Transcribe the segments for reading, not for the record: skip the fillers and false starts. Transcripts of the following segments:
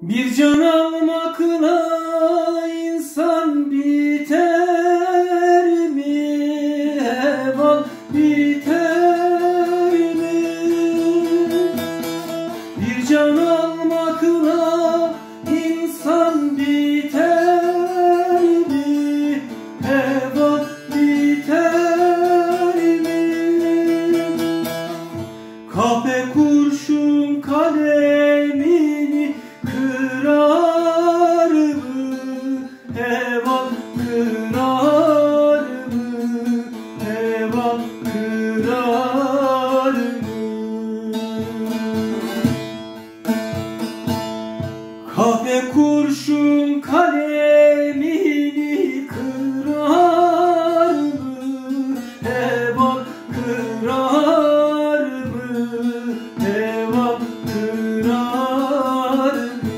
Bir can almakla insan biter mi? Heval biter mi? Bir can almakla insan biter mi? Heval biter mi? Kahpe kurşun kalemini kırar mı? Heval kırar mı? Heval kırar mı? Kahpe kurşun kalemini kırar mı? Heval kırar mı? Heval kırar mı?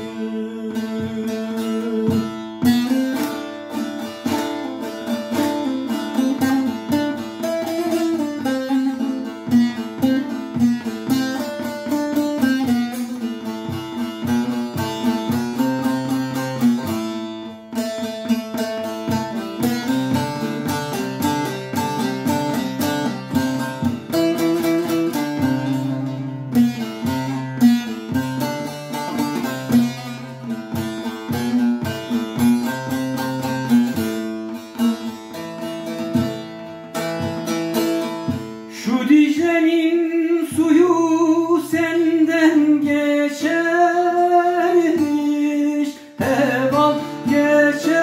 Şu Dicle'nin suyu senden geçermiş, heval geçermiş.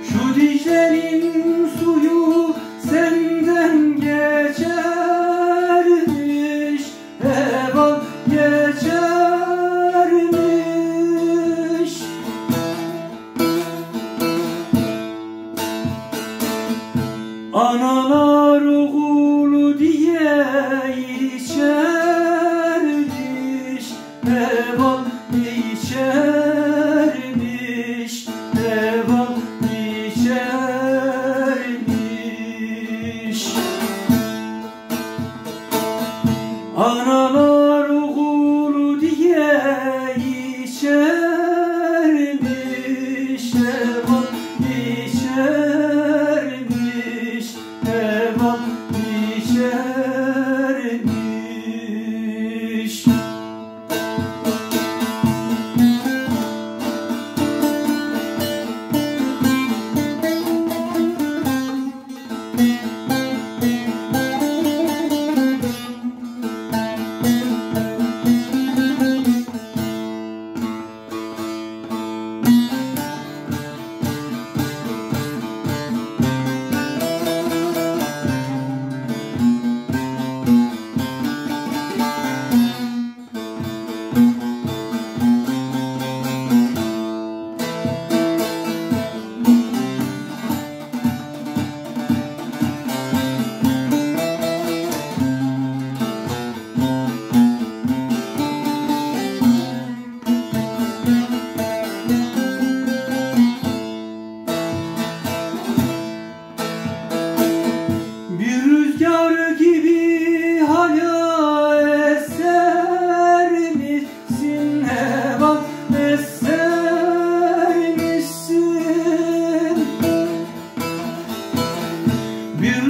Şu Dicle'nin suyu senden geçermiş, heval geçermiş. Analar oğlu diye içermiş, heval içermiş, heval içermiş. Analar oğlu diye içermiş, heval içermiş, heval içermiş. Bir rüzgar gibi hala eser misin? Heval eser misin? Bir